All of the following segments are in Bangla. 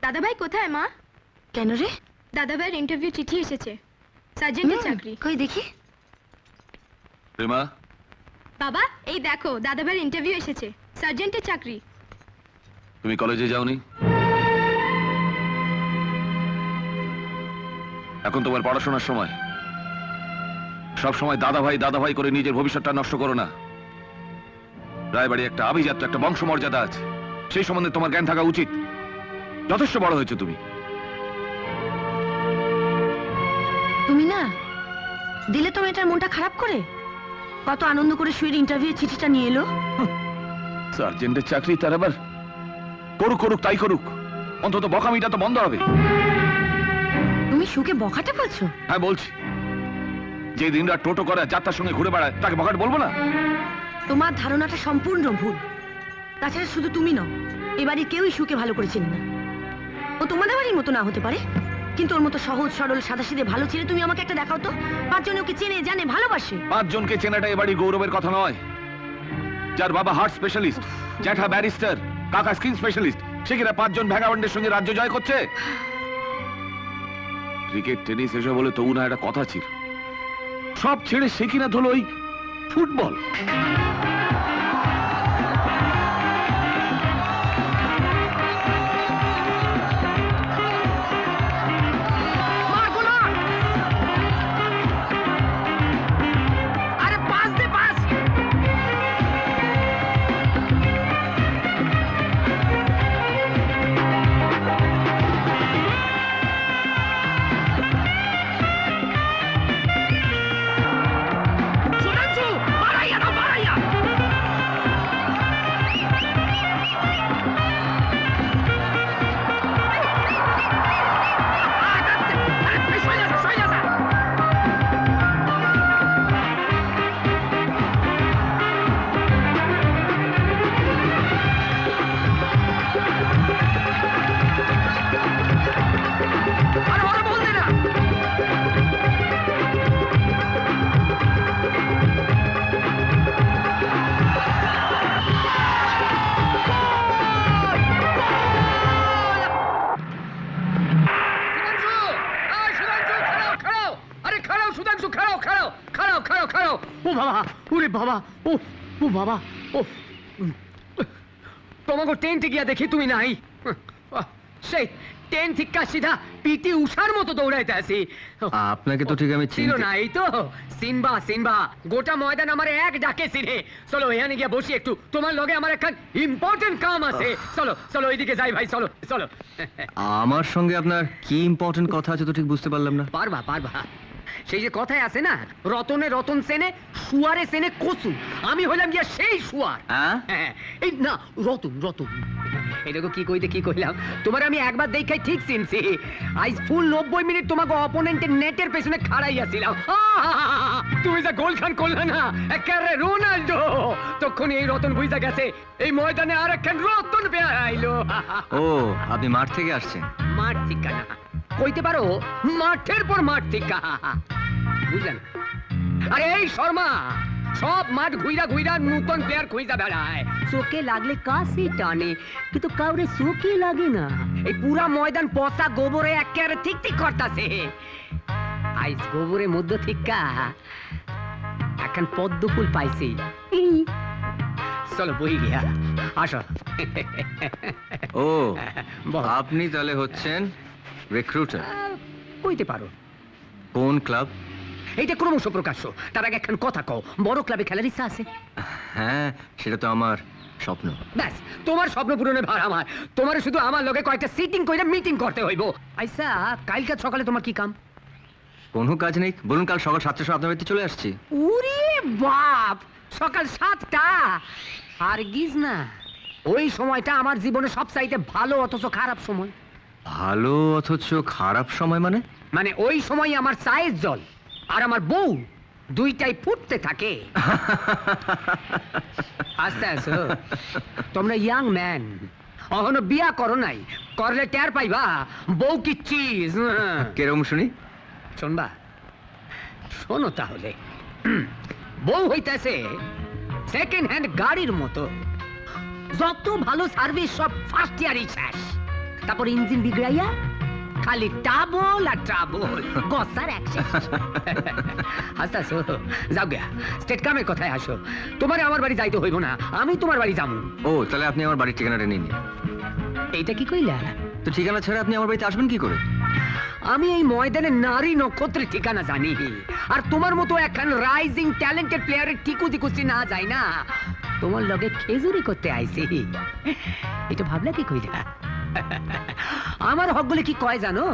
দাদাভাই কোথায় মা? কেন রে? দাদাভাইয়ের ইন্টারভিউ চিঠি এসেছে, সার্জেন্টের চাকরি। কই দেখি। প্রেমা, বাবা এই দেখো দাদাভাইয়ের ইন্টারভিউ এসেছে, সার্জেন্টের চাকরি। তুমি কলেজে যাওনি? এখন তোমার পড়াশোনার সময়। সব সময় দাদাভাই দাদাভাই করে নিজের ভবিষ্যৎটা নষ্ট করো না। রায়বাড়ি একটা আভিজাত্য, একটা বংশমর্যাদা আছে, সেই সম্বন্ধে তোমার জ্ঞান থাকা উচিত। যথেষ্ট বড় হয়েছে তুমি। তুমি না দিলে তো মেয়েটার মনটা খারাপ করে। কত আনন্দ করে শুয়ে ইন্টারভিউ চিঠিটা নিয়ে এলো। সার্জেন্টের চাকরি, তার আবার করুক করুক তাই করুক, অন্তত বকামিটা তো বন্ধ হবে। তুমি সুকে বকাটা বলছো? হ্যাঁ বলছি। যে দিন রাত টোটো করে যাত্রার সঙ্গে ঘুরে বেড়ায় তাকে বকাট বলবো না? তোমার ধারণাটা সম্পূর্ণ ভুল। তাছাড়া শুধু তুমি নও, এবারে কেউই সুকে ভালো করে চেনে না। ও তোমাদের বাড়ির মতো না হতে পারে, কিন্তু ওর মতো সহজ সরল সাদাসিধে ভালো ছেলে তুমি আমাকে একটা দেখাও তো। 5 জন ওকে চেনে জানে ভালোবাসে। 5 জনকে চেনাটা এবারই গৌরবের কথা নয়। যার বাবা হার্ট স্পেশালিস্ট, জ্যাঠা ব্যারিস্টার, কাকা স্কিন স্পেশালিস্ট, সে কিনা 5 জন ভ্যাগাবন্ডের সঙ্গে রাজ্য জয় করছে। ক্রিকেট টেনিস এসব বলে তবু না একটা কথা ছিল, সব ছেড়ে সে কিনা ধরল ওই ফুটবল। তোমাকে টেন্টে গিয়া দেখি তুমি নাই। সেই টেন্ট থেকে সিধা পিটি উষার মতো দৌড়াইতে আসি। আপনাকে তো ঠিক আমি চিনো না? এই তো সিনবা, সিনবা গোটা ময়দান আমার এক ডাকে সিনে। চলো এখানে গিয়া বসি একটু, তোমার লগে আমার একটা ইম্পর্টেন্ট কাম আছে। চলো চলো ওইদিকে যাই ভাই, চলো চলো। আমার সঙ্গে আপনার কি ইম্পর্টেন্ট কথা আছে তো ঠিক বুঝতে পারলাম না। পারবা পারবা, সেই যে কথায় আছে না, রতনে রতন সেনে শুয়ারে সেনে কচু, আমি হইলাম গিয়া সেই শুয়ার। হ্যাঁ এই না রতন রতন। এই দেখো কি কইতে কি কইলাম, তোমার আমি একবার দেখাই ঠিক চিনছি। আজ ফুল 90 মিনিট তোমাকে অপোনেন্টের নেটের পেছনে খাড়াইয়াছিলাম। তুমি যা গোল খান করলে না, একেবারে রোনাল্ডো। তখন এই রতন বুঝা গেছে এই ময়দানে আর একখান রতন পেয়ার আইলো। ও আপনি মাঠ থেকে আসছেন? মাঠ থেকে না, কইতে পারো মাঠের পর মাঠ থেকে। বুঝলেন? আরে এই শর্মা সব মাঠ ঘুইরা ঘুইরা নতুন প্লেয়ার খুঁজা বেড়ায়, চোখে লাগলে কাশি টানে, কিন্তু কাউরে চোখে লাগে না। এই পুরা ময়দান পচা গোবরে একেবারে ঠিক ঠিক করতাছে। আইস গোবরের মধ্যে থেকে এখন পদ্ম ফুল পাইছি। চলো বই গিয়া আসো। ও আপনি তাহলে হচ্ছেন রিক্রুটার? কইতে পারো। কোন ক্লাব? এইটা ক্রমশ প্রকাশ্য, তার আগে একখান কথা কও, বড় ক্লাবে খেলার ইচ্ছা আছে? হ্যাঁ সেটা তো আমার স্বপ্ন। ব্যাস তোমার স্বপ্ন পূরণের ভার আমার। তোমার শুধু আমার লগে কয়েকটা সিটিং কইরা মিটিং করতে হইব। আচ্ছা কালকে সকালে তোমার কি কাম? কোনো কাজ নেই, বলুন কাল সকাল 7টার সময় আপনার বাড়িতে চলে আসছি। ওরে বাপ, সকাল 7টা? আর গিজ না, ওই সময়টা আমার জীবনে সবচাইতে ভালো অথচ খারাপ সময়। ভালো অথচ খারাপ সময় মানে? মানে ওই সময় আমার চায়ের জল আর আমার বউ দুইটাই ফুটতে থাকে। আস্তে আসো, তোমরা ইয়াং ম্যান, এখনো বিয়া করো নাই, করলে টের পাইবা বউ কি চিজ। কেরম শুনি? শুনবা? শোনো তাহলে। বউ হইতেছে সেকেন্ড হ্যান্ড গাড়ির মতো, যত ভালো সার্ভিস সব ফার্স্ট ইয়ারই শেষ। তারপর ইঞ্জিন বিগড়াইয়া খালি টাবল আর ট্রাবল কসার অ্যাকশন হাসতে হাসো যাও গিয়া স্টেট কামের কথায় আসো তোমারে আমার বাড়ি যাইতে হইব না আমি তোমার বাড়ি যাবো ও তাহলে আপনি আমার বাড়ির ঠিকানাটা নিন। এইটা কি কইলা তো ঠিকানা ছাড়া আপনি আমার বাড়িতে আসবেন কি করে? আমি এই ময়দানে নারী নক্ষত্রের ঠিকানা জানি আর তোমার মতো একখান রাইজিং ট্যালেন্টেড প্লেয়ারের টিকু দিকুচি না যায় না তোমার লগে খেজুরি করতে আইছি এটা ভাবলা কি কইলা আমার হকগুলো কি কয় জানো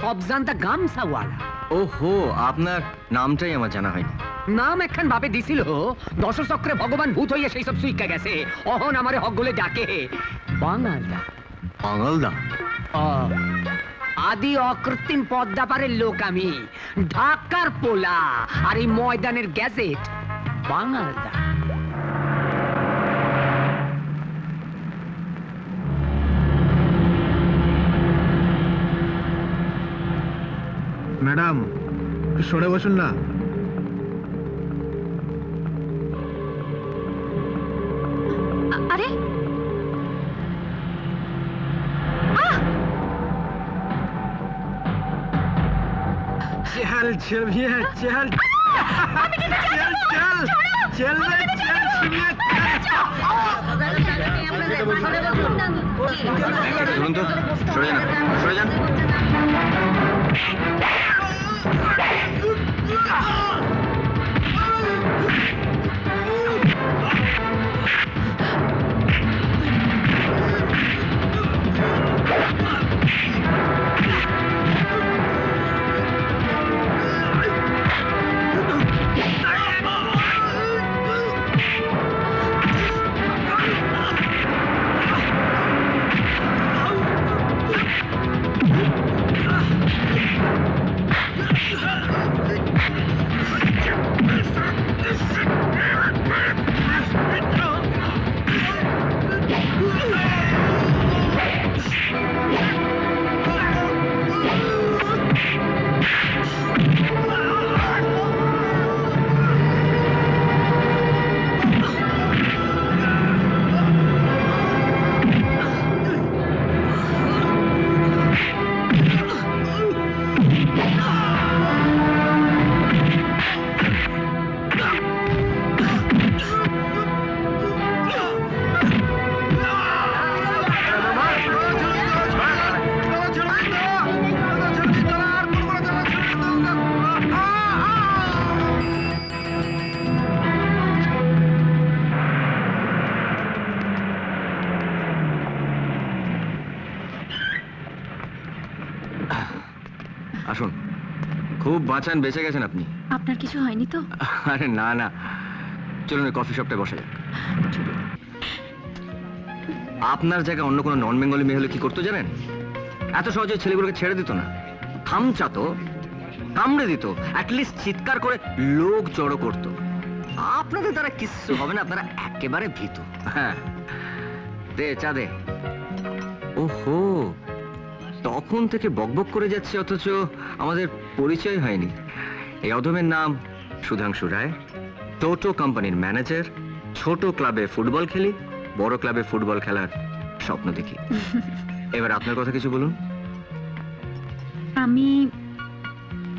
সব জানতা গামছাওয়ালা ওহো, আপনার নামটাই আমার জানা হয়নি। নাম একখান ভাবে দিছিল দশচক্রে ভগবান ভূত হইয়া সেই সব সুইকা গেছে অহন আমারে হকগুলো ডাকে বাঙালদা বাঙালদা? আদি অকৃত্রিম পদ্মাপারের লোক আমি ঢাকার পোলা আর এই ময়দানের গ্যাজেট বাঙালদা। ম্যাডাম একটু সরে বসুন না। আরে चल चल भैया चल चल चल चल रे चल শুনুন তো, সরে যান, সরে যান। আসুন, খুব বাঁচান, বেঁচে গেছেন আপনি। আপনার কিছু হয়নি তো? আরে না না, চলুন ওই কফি শপটায় বসা যাক। আপনার জায়গায় অন্য কোনো নন বেঙ্গলি মেয়ে হলে কি করতো জানেন? এত সহজে ছেলেগুলোকে ছেড়ে দিত না, খামচাতো, কামড়ে দিত, অ্যাটলিস্ট চিৎকার করে লোক জড়ো করতো। আপনাদের দ্বারা কিচ্ছু হবে না, আপনারা একেবারে ভীতু। হ্যাঁ, দে চা দে। ওহো, তখন থেকে বকবক করে যাচ্ছে অথচ আমাদের পরিচয় হয়নি। এই অধমের নাম সুধাংশু রায়, টোটো কোম্পানির ম্যানেজার। ছোট ক্লাবে ফুটবল খেলি, বড় ক্লাবে ফুটবল খেলার স্বপ্ন দেখি। এবার আপনার কথা কিছু বলুন।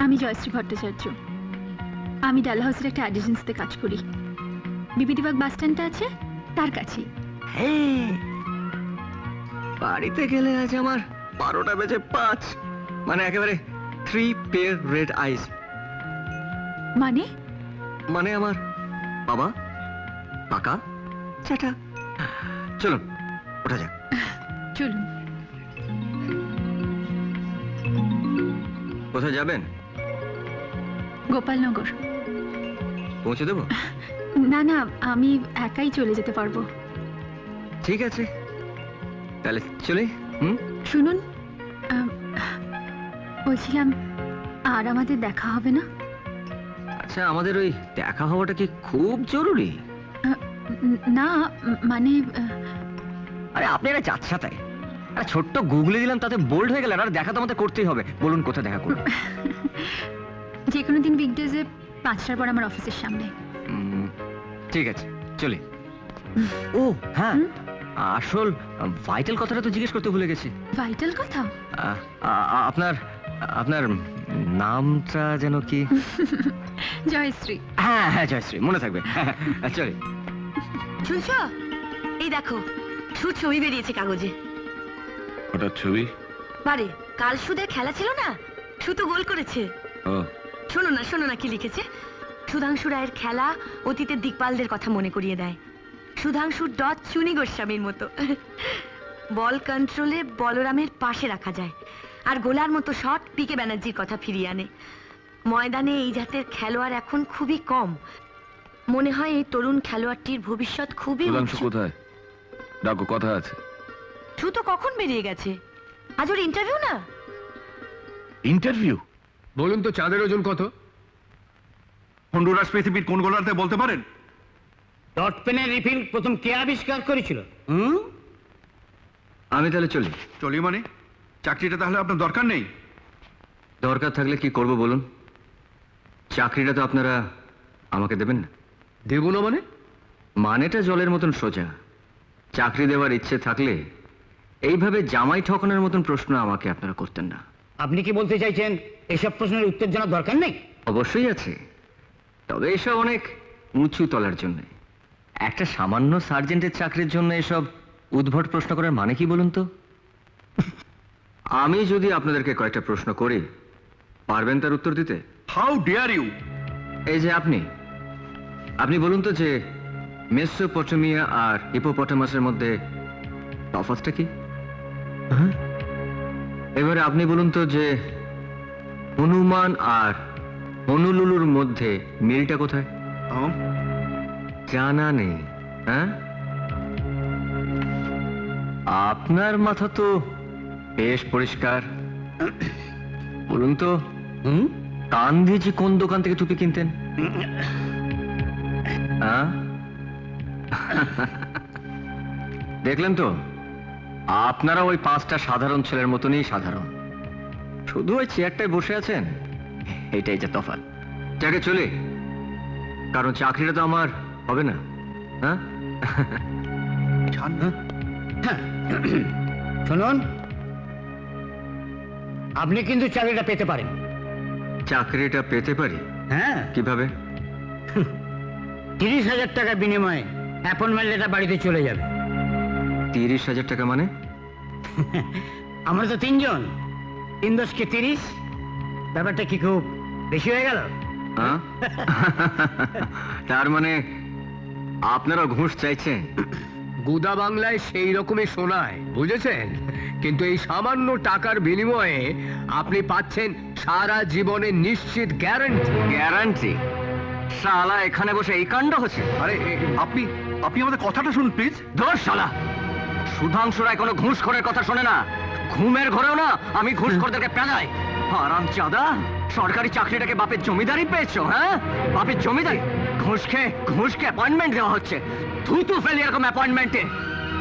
আমি জয়শ্রী ভট্টাচার্য। আমি ডালহাউসের একটা অ্যাড এজেন্সিতে কাজ করি। বিবিদিবাগ বাস স্ট্যান্ডটা আছে তার কাছেই। হ্যাঁ, বাড়িতে গেলে আজ আমার 12টা বেজে 5, মানে একেবারে 3 পেয়ার রেড আইস। মানে আমার বাবা পাকা চাটা। চলুন ওঠা যাক। চলুন। কোথায় যাবেন? গোপালনগর। পৌঁছে দেবো? না না, আমি একাই চলে যেতে পারবো। ঠিক আছে, তাহলে চলে। শুনুন, বলছিলাম আর আমাদের দেখা হবে না? আচ্ছা, আমাদের ওই দেখা হওয়াটা কি খুব জরুরি? না মানে আরে আপনি একটা যাচ্ছা তাই একটা ছোট্ট গুগলে দিলাম, তাতে বোল্ড হয়ে গেল। আর দেখা তো আমাদের করতেই হবে। বলুন কোথায় দেখা করব? যে কোনো দিন উইকডেজে 5টার পর আমার অফিসের সামনে। ঠিক আছে, চলে। ও হ্যাঁ, আসল ভাইটাল কথাটা তো জিজ্ঞেস করতে ভুলে গেছি। ভাইটাল কথা? আপনার আপনার নামটা যেন কি? জয়শ্রী। হ্যাঁ হ্যাঁ, জয়শ্রী, মনে থাকবে। চলে। শুনছো? এই দেখো, সুদ ছবি বেরিয়েছে কাগজে। হঠাৎ ছবি? বারে, কাল সুদের খেলা ছিল না, সুতো গোল করেছে। ও, শোনো না কি লিখেছে। সুধাংশু রায়ের খেলা অতীতের দিকপালদের কথা মনে করিয়ে দেয়। সুধাংশুর ডট চুনি গোস্বামীর মতো। বল কন্ট্রোলে বলরামের পাশে রাখা যায়, আর গোলার মতো শট পিকে ব্যানার্জির কথা ফিরিয়ে আনে। ময়দানে এই জাতের খেলোয়াড় এখন খুবই কম। মনে হয় এই তরুণ খেলোয়াড়টির ভবিষ্যৎ খুবই সুধাংশু উজ্জ্বল। কোথায়? ডাকো, কথা আছে। সুতো কখন বেরিয়ে গেছে? আজ ওর ইন্টারভিউ না? ইন্টারভিউ? বলুন তো চাঁদের ওজন কত? হন্ডুরাস পৃথিবীর কোন গোলার্ধে বলতে পারেন? ডট পেনের রিফিল প্রথম কে আবিষ্কার করেছিল? আমি তাহলে চলি। চলি মানে? চাকরিটা তাহলে আপনার দরকার নেই? দরকার থাকলে কি করব বলুন? চাকরিটা তো আপনারা আমাকে দেবেন না। দেব না মানে? মানেটা জলের মতন সোজা। চাকরি দেওয়ার ইচ্ছে থাকলে এইভাবে জামাই ঠকানোর মতন প্রশ্ন আমাকে আপনারা করতেন না। আপনি কি বলতে চাইছেন এসব প্রশ্নের উত্তর জানার দরকার নেই? অবশ্যই আছে, তবে এসব অনেক উঁচু তলার জন্য। একটা সামান্য সার্জেন্টের চাকরির জন্য এসব উদ্ভট প্রশ্ন করার মানে কি বলুন তো? আমি যদি আপনাদেরকে কয়েকটা প্রশ্ন করি, পারবেন তার উত্তর দিতে? How dare you! এই যে আপনি বলুন তো যে মেসোপটেমিয়া আর হিপোপটেমাসের মধ্যে তফাৎটা কি? এবারে আপনি বলুন তো যে হনুমান আর হনুলুলুর মধ্যে মিলটা কোথায়? জানা নেই? হ্যাঁ, আপনার মাথা তো বেশ পরিষ্কার। বলুন তো গান্ধীজি কোন দোকান থেকে টুপি কিনতেন? হ্যাঁ? দেখলেন তো, আপনারা ওই 5টা সাধারণ ছেলের মতনই সাধারণ, শুধু ওই চেয়ারটায় বসে আছেন, এইটাই যে তফাৎ। যাকে চলে, কারণ চাকরিটা তো আমার হবে না। হ্যাঁ, শুনুন, আপনি কিন্তু চাকরিটা পেতে পারেন। চাকরিটা পেতে পারি? হ্যাঁ, কিভাবে? 30,000 টাকার বিনিময়ে অ্যাপয়েন্টমেন্ট লেটার বাড়িতে চলে যাবে। 30,000 টাকা মানে? আমরা তো 3 জন, 3 10 30। ব্যাপারটা কি খুব বেশি হয়ে গেল? হ্যাঁ? তার মানে আপনারা ঘুষ চাইছেন? গুদা বাংলায় সেই রকমই শোনায়, বুঝেছেন? কিন্তু এই সামান্য টাকার বিনিময়ে আপনি পাচ্ছেন সারা জীবনের নিশ্চিত গ্যারান্টি। গ্যারান্টি? শালা এখানে বসে এই কাণ্ড হচ্ছে? আরে আপনি আপনি আমাদের কথাটা শুনুন প্লিজ। ধর শালা, সুধাংশু রায় কোনো ঘুষখোরের কথা শোনে না। ঘুমের ঘরেও না আমি ঘুষখোরদেরকে পেলাই। হারামজাদা, সরকারি চাকরিটাকে বাপের জমিদারি পেয়েছো? হ্যাঁ, বাপের জমিদারি। ঘুষকে অ্যাপয়েন্টমেন্ট দেওয়া হচ্ছে। থুতু ফেলি এরকম অ্যাপয়েন্টমেন্টে।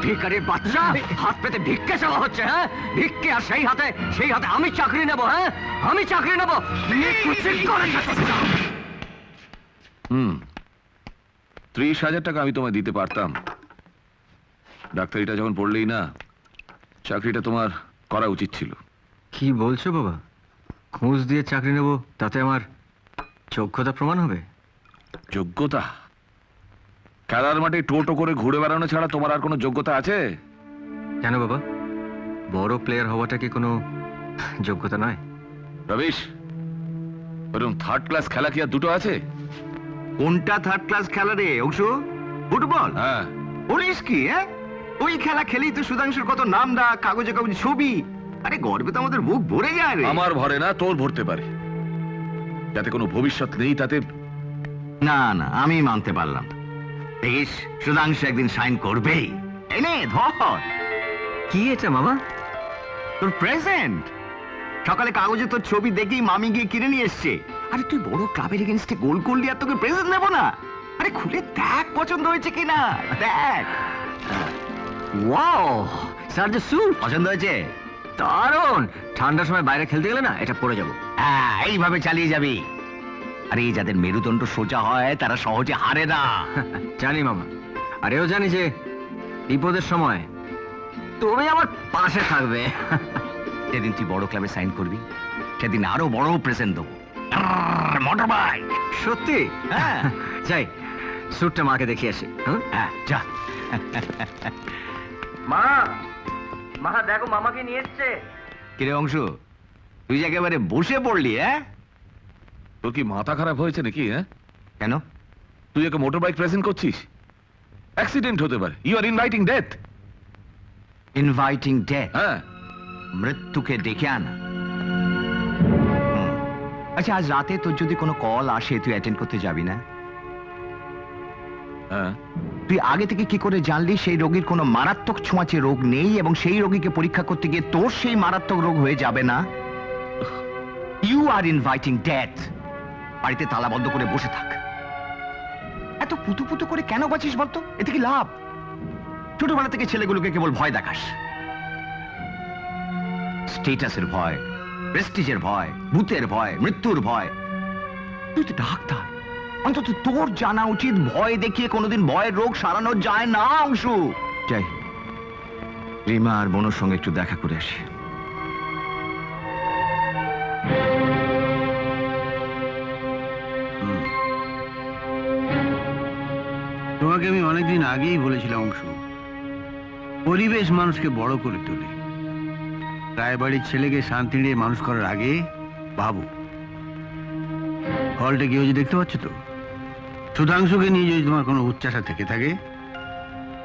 ভিখারির বাচ্চা, হাত পেতে ভিক্ষে চাওয়া হচ্ছে। হ্যাঁ, ভিক্ষে, আর সেই হাতে আমি চাকরি নেব। হ্যাঁ, আমি চাকরি নেব। 30,000 টাকা আমি তোমায় দিতে পারতাম। ডাক্তারিটা যখন পড়লেই না, চাকরিটা তোমার করা উচিত ছিল। কি বলছো বাবা? ঘুষ দিয়ে চাকরি নেব, তাতে আমার যোগ্যতা প্রমাণ হবে? যোগ্যতা? খেলার মাঠে টোটো করে ঘুরে বেড়ানো ছাড়া তোমার আর কোনো যোগ্যতা আছে? কেন বাবা, বড় প্লেয়ার হওয়াটা কি কোনো যোগ্যতা নয়? রবিশ, ওরকম 3rd ক্লাস খেলা কি আর দুটো আছে? কোনটা 3rd ক্লাস খেলা রে অংশু? ফুটবল? হ্যাঁ। বলিস কি? হ্যাঁ, ওই খেলা খেলেই তো সুধাংশুর কত নাম ডাক, কাগজে কাগজে ছবি। আরে গর্বে তো আমাদের বুক ভরে যায় রে। আমার ভরে না, তোর ভরতে পারে। যাতে কোনো ভবিষ্যৎ নেই তাতে। না না, আমি মানতে পারলাম। দেখিস, সুধাংশু একদিন সাইন করবেই। এনে ধর। কি এটা বাবা? তোর প্রেজেন্ট। সকালে কাগজে তোর ছবি দেখেই মামি গিয়ে কিনে নিয়ে এসছে। আরে তুই বড় ক্লাবের এগেইনস্টে গোল করলি আর তোকে প্রেজেন্ট নেব না? আরে খুলে দেখ পছন্দ হয়েছে কিনা, দেখ। ওয়াও, স্যার যে স্যুট পছন্দ হয়েছে? দারুণ। ঠান্ডার সময় বাইরে খেলতে গেলে না এটা পরে যাবো। হ্যাঁ, এইভাবে চালিয়ে যাবি। আরে যাদের মেরুদণ্ড সোজা হয় তারা সহজে হারে না। জানি মামা, আর এও জানি যে বিপদের সময় তুমি আমার পাশে থাকবে। যেদিন তুই বড় ক্লাবে সাইন করবি সেদিন আরো বড় প্রেজেন্ট দেবো, মোটর বাইক। সত্যি? হ্যাঁ। যাই, স্যুটটা মাকে দেখিয়ে আসি। হ্যাঁ যা। মা, মা দেখো মামাকে নিয়ে এসছে। কিরে অংশ, তুই যে একেবারে বসে পড়লি? হ্যাঁ, তোর কি মাথা খারাপ হয়েছে নাকি? হ্যাঁ, কেন? তুই একে মোটর বাইক প্রেজেন্ট করছিস? অ্যাক্সিডেন্ট হতে পারে। You are inviting death. Inviting death? হ্যাঁ, মৃত্যুকে ডেকে আনা। আচ্ছা, আজ রাতে তোর যদি কোনো কল আসে তুই অ্যাটেন্ড করতে যাবি না? হ্যাঁ। তুই আগে থেকে কি করে জানলি সেই রোগীর কোনো মারাত্মক ছোঁয়াচে রোগ নেই এবং সেই রোগীকে পরীক্ষা করতে গিয়ে তোর সেই মারাত্মক রোগ হয়ে যাবে না? You are inviting death. বাড়িতে তালা বন্ধ করে বসে থাক। এত পুতু পুতু করে কেন বাঁচিস বলতো? এতে কি লাভ? ছোটবেলা থেকে ছেলেগুলোকে কেবল ভয় দেখাস। স্টেটাসের ভয়, প্রেস্টিজের ভয়, ভূতের ভয়, মৃত্যুর ভয়। তুই তো ডাক্তার, অন্তত তোর জানা উচিত ভয় দেখিয়ে কোনোদিন ভয়ের রোগ সারানো যায় না। অংশু, যাই রিমা আর বোনের সঙ্গে একটু দেখা করে আসি। তোমাকে আমি অনেকদিন আগেই বলেছিলাম অংশু, পরিবেশ মানুষকে বড় করে তোলে। রায়বাড়ির ছেলেকে শান্তি নিয়ে মানুষ করার আগে ভাবো। হলটা গিয়ে যে দেখতে পাচ্ছ তো, সুধাংশুকে নিয়ে যদি তোমার কোনো উচ্চাসা থেকে থাকে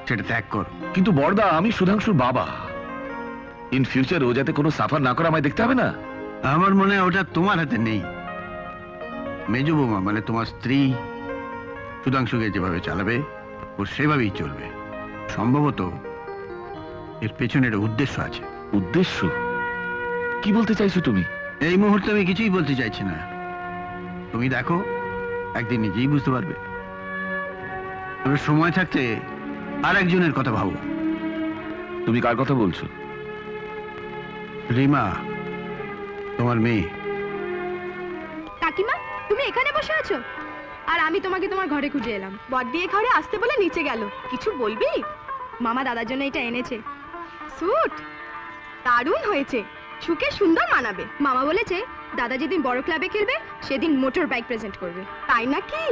সেটা ত্যাগ করো। কিন্তু বড়দা, আমি সুধাংশুর বাবা। ইন ফিউচার ও যাতে কোনো সাফার না করে আমায় দেখতে হবে না? আমার মনে হয় ওটা তোমার হাতে নেই। মেজ বৌমা মানে তোমার স্ত্রী সুধাংশুকে যেভাবে চালাবে ও সেভাবেই চলবে। সম্ভবত এর পেছনে একটা উদ্দেশ্য আছে। উদ্দেশ্য? কি বলতে চাইছো তুমি? এই মুহূর্তে আমি কিছুই বলতে চাইছি না, তুমি দেখো, একদিন নিজেই বুঝতে পারবে। তবে সময় থাকতে আর একজনের কথা ভাবো। তুমি কার কথা বলছো? রিমা, তোমার মেয়ে। কাকিমা, তুমি এখানে বসে আছো আর আমি তোমাকে তোমার ঘরে খুঁজে এলাম। বর দিয়ে ঘরে আসতে বলে নিচে গেল। কিছু বলবি? মামা দাদার জন্য এটা এনেছে। স্যুট দারুণ হয়েছে, শুকে সুন্দর মানাবে। মামা বলেছে দাদা যেদিন বড় ক্লাবে খেলবে সেদিন মোটর বাইক প্রেজেন্ট করবে। তাই নাকি?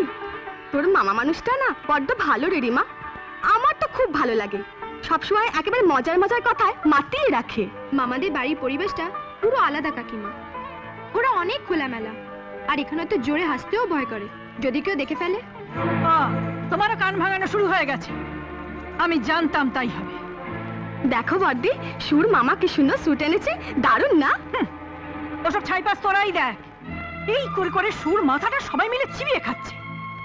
তোর মামা মানুষটা না বড্ড ভালো রে রিমা। আমার তো খুব ভালো লাগে, সবসময় একেবারে মজার মজার কথায় মাতিয়ে রাখে। মামাদের বাড়ির পরিবেশটা পুরো আলাদা কাকিমা। ওরা অনেক খোলামেলা, আর এখানে তো জোরে হাসতেও ভয় করে, যদি কেউ দেখে ফেলে। তোমারও কান ভাঙানো শুরু হয়ে গেছে। আমি জানতাম তাই হবে। দেখো বড়দি, সুর মামা কি সুন্দর স্যুট এনেছে, দারুণ না? ওসব ছাইপাস তোরাই দেখ। এই করে করে সুর মাথাটা সবাই মিলে চিবিয়ে খাচ্ছে।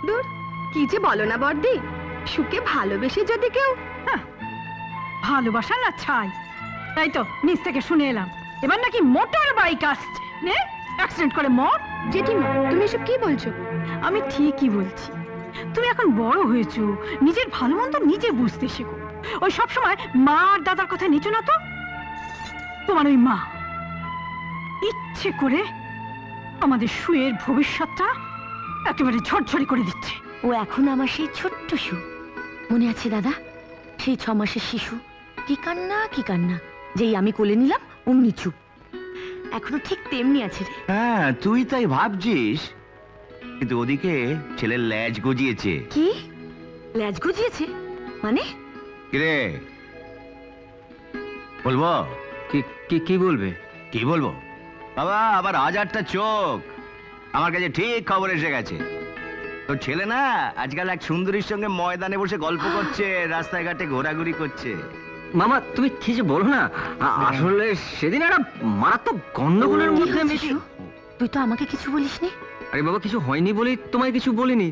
দূর, কি যে বলো না বড়দি, সুকে ভালোবেসে যদি কেউ। ভালোবাসা না ছাই। তাই তো নিচ থেকে শুনে এলাম এবার নাকি মোটর বাইক আসছে। নে অ্যাক্সিডেন্ট করে মর। জেঠিমা, তুমি এসব কি বলছো? আমি ঠিকই বলছি। তুমি এখন বড় হয়েছো, নিজের ভালো মন্দ নিজে বুঝতে শেখো। ওই সব সময় মা আর দাদার কথা নিচো না তো। তোমার ওই মা ইচ্ছে করে আমাদের সুয়ের ভবিষ্যৎটা একেবারে ঝরঝরি করে দিচ্ছে। ও এখন আমার সেই ছোট্ট সু, মনে আছে দাদা? সেই 6 মাসের শিশু, কি কান্না, যেই আমি কোলে নিলাম অমনি চুপ। এখনো ঠিক তেমনি আছে রে। হ্যাঁ, তুই তাই ভাবছিস, কিন্তু ওদিকে ছেলের ল্যাজ গজিয়েছে। কি ল্যাজ গজিয়েছে মানে? কিরে বলবো? কি বলবে? কি বলবো বাবা? আবার 1000টা চোখ আমার কাছে ঠিক খবর এসে গেছে। তোর ছেলে না আজকাল এক সুন্দরীর সঙ্গে ময়দানে বসে গল্প করছে, রাস্তায় ঘাটে ঘোরাঘুরি করছে। মামা, তুমি কি যে বলো না, আসলে সেদিন একটা মারাত্মক গন্ডগোলের মধ্যে তুই তো আমাকে কিছু বলিসনি। আরে বাবা, কিছু হয়নি বলি তোমায় কিছু বলিনি।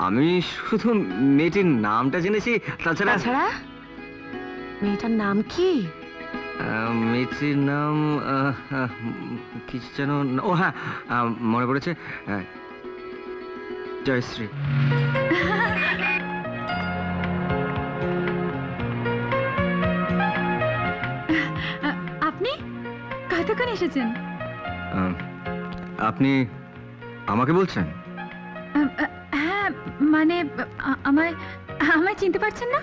আমি শুধু মেয়েটির নামটা জেনেছি। তাছাড়া মেয়েটার নাম কি? মেয়েটির নাম কি যেন, ও হ্যাঁ মনে পড়েছে, জয়শ্রী। আপনি কতক্ষণ এসেছেন? আপনি আমাকে বলছেন? হ্যাঁ, মানে আমায় চিনতে পারছেন না?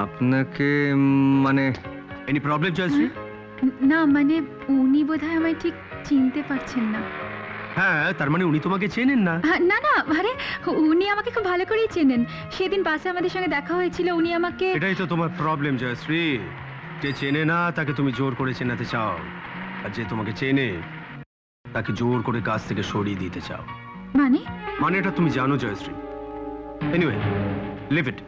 আপনাকে মানে এনি প্রবলেম জয়শ্রী? না মানে উনি বোধহয় আমায় ঠিক চিনতে পারছেন না। হ্যাঁ, তার মানে উনি তোমাকে চেনেন না? না না আরে উনি আমাকে খুব ভালো করেই চেনেন। সেদিন বাসে আমাদের সঙ্গে দেখা হয়েছিল, উনি আমাকে। এটাই তো তোমার প্রবলেম জয়শ্রী, যে চেনে না তাকে তুমি জোর করে চেনাতে চাও, আর যে তোমাকে চেনে তাকে জোর করে কাছ থেকে সরিয়ে দিতে চাও। মানে এটা তুমি জানো জয়শ্রী। এনিওয়ে, লিভ ইট।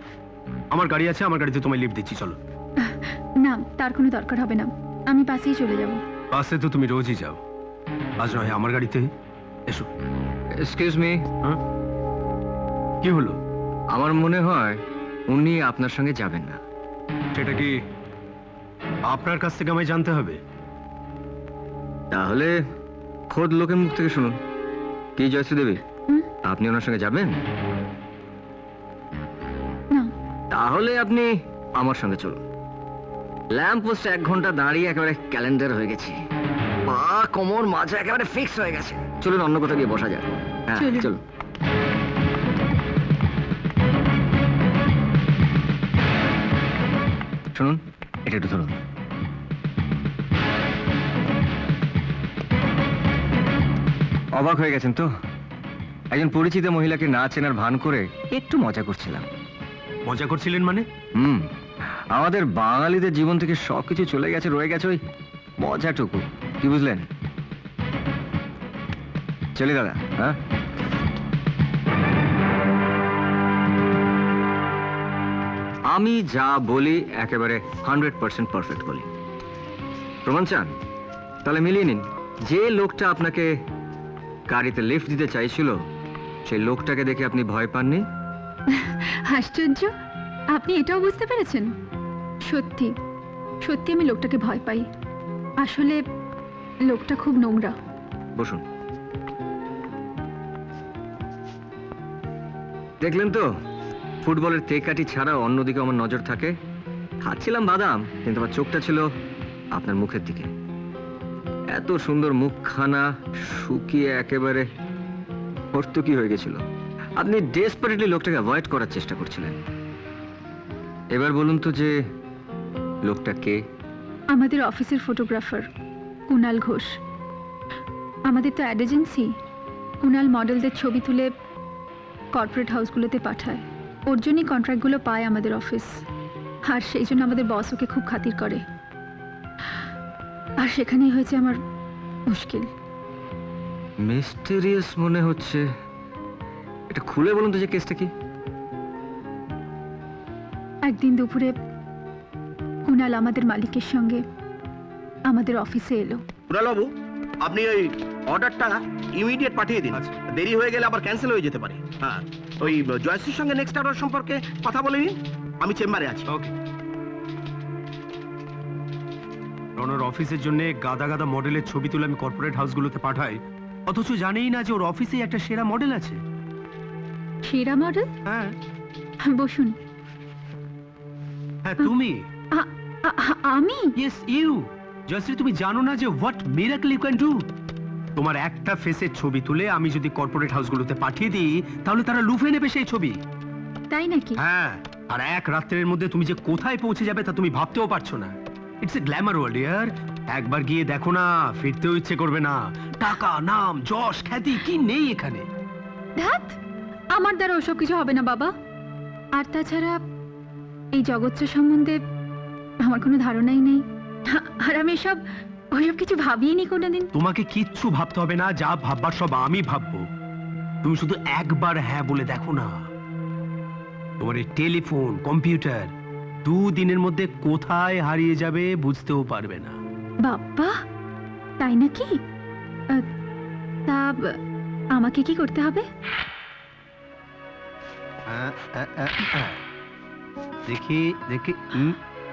আমার গাড়ি আছে, আমার গাড়িতে তোমায় লিফট দিচ্ছি, চলো। না, তার কোনো দরকার হবে না, আমি বাসেই চলে যাব। বাসে তো তুমি রোজই যাও, আজ নয় আমার গাড়িতে এসো। Excuse me. কি হলো? আমার মনে হয় উনি আপনার সঙ্গে যাবেন না। সেটা কি আপনার কাছ থেকে আমায় জানতে হবে? তাহলে খোদ লোকের মুখ থেকে শুনুন। কি জয়শ্রী দেবী, আপনি ওনার সঙ্গে যাবেন? না। তাহলে আপনি আমার সঙ্গে চলুন। ল্যাম্প পোস্টে 1 ঘন্টা দাঁড়িয়ে একেবারে ক্যালেন্ডার হয়ে গেছি, পা কোমর মাঝে একেবারে ফিক্স হয়ে গেছে। চলুন অন্য কোথাও গিয়ে বসা যাক। হ্যাঁ চলুন। শুনুন, এটা একটু ধরুন। অবাক হয়ে গেছেন তো? একজন পরিচিত মহিলাকে না চেনার ভান করে একটু মজা করছিলাম। মজা করছিলেন মানে? আমাদের বাঙালিদের জীবন থেকে সবকিছু চলে গেছে, রয়ে গেছে ওই মজাটুকু, কি বুঝলেন? চলি দাদা। হ্যাঁ, আমি যা বলি একেবারে 100% পারফেক্ট বলি। প্রমাণ চান? তাহলে মিলিয়ে নিন। যে লোকটা আপনাকে গাড়িতে লিফট দিতে চাইছিল, সেই লোকটাকে দেখে আপনি ভয় পাননি? আশ্চর্য, আপনি এটাও বুঝতে পেরেছেন? সত্যি সত্যি আমি লোকটাকে ভয় পাই। আসলে লোকটা খুব নোংরা। বসুন। দেখলেন তো, ফুটবলের তেকাটি ছাড়া অন্যদিকে আমার নজর থাকে। খাচ্ছিলাম বাদাম, কিন্তু আমার চোখটা ছিল আপনার মুখের দিকে। এত সুন্দর মুখখানা শুকিয়ে একেবারে হর্তুকি হয়ে গেছিল। আপনি ডেসপারেটলি লোকটাকে অ্যাভয়েড করার চেষ্টা করছিলেন। এবার বলুন তো যে লোকটা কে? আমাদের অফিসের ফটোগ্রাফার কুনাল ঘোষ। আমাদের তো অ্যাড এজেন্সি। কুনাল মডেলদের ছবি তুলে কর্পোরেট হাউসগুলোতে পাঠায়, ওর জন্যই কন্ট্রাক্টগুলো পায় আমাদের অফিস। আর সেই জন্য আমাদের বস ওকে খুব খাতির করে। আর সেখানেই হয়েছে আমার মুশকিল। মিস্টেরিয়াস মনে হচ্ছে। এটা খুলে বলুন তো যে কেসটা কি? একদিন দুপুরে কুনাল আমাদের মালিকের সঙ্গে আমাদের অফিসে এলো। কুনালবাবু, আপনি ওই অর্ডারটা ইমিডিয়েট পাঠিয়ে দিন, দেরি হয়ে গেলে আবার ক্যান্সেল হয়ে যেতে পারে। হ্যাঁ, ওই জয়শ্রীর সঙ্গে নেক্সট অর্ডার সম্পর্কে কথা বলে নিন, আমি চেম্বারে আছি। ওকে। রনর অফিসের জন্য গাদা গাদা মডেলের ছবি তুলে আমি কর্পোরেট হাউসগুলোতে পাঠাই, অথচ জানেই না যে ওর অফিসে একটা সেরা মডেল আছে। সেরা মডেল? হ্যাঁ। বসুন। হ্যাঁ, তুমি। আমি? Yes, you. জয়শ্রী, তুমি জানো না যে what miracle you can do? তোমার একটা ফেসের ছবি তুলে আমি যদি কর্পোরেট হাউসগুলোতে পাঠিয়ে দিই, তাহলে তারা লুফে নেবে সেই ছবি। তাই নাকি? হ্যাঁ, আর এক রাত্রের মধ্যে তুমি যে কোথায় পৌঁছে যাবে তা তুমি ভাবতেও পারছো না। ইটস এ গ্ল্যামার ওয়ার্ল্ড ইয়ার। একবার গিয়ে দেখো না, ফিরতেও ইচ্ছে করবে না। টাকা, নাম, যশ, খ্যাতি কি নেই এখানে? ধ্যাৎ, আমার দ্বারা ওসব কিছু হবে না বাবা। আর তাছাড়া এই জগৎটা সম্বন্ধে আমার কোনো ধারণাই নেই। আর আমি ওইসব কিছু ভাবিনি কোনোদিন। তোমাকে কিচ্ছু ভাবতে হবে না, যা ভাববার সব আমি ভাববো। তুমি শুধু একবার হ্যাঁ বলে দেখো না। তোমার এই টেলিফোন, কম্পিউটার 2 দিনের মধ্যে কোথায় হারিয়ে যাবে বুঝতেও পারবে না। বাবা, তাই নাকি? তা আমাকে কি করতে হবে? দেখি দেখি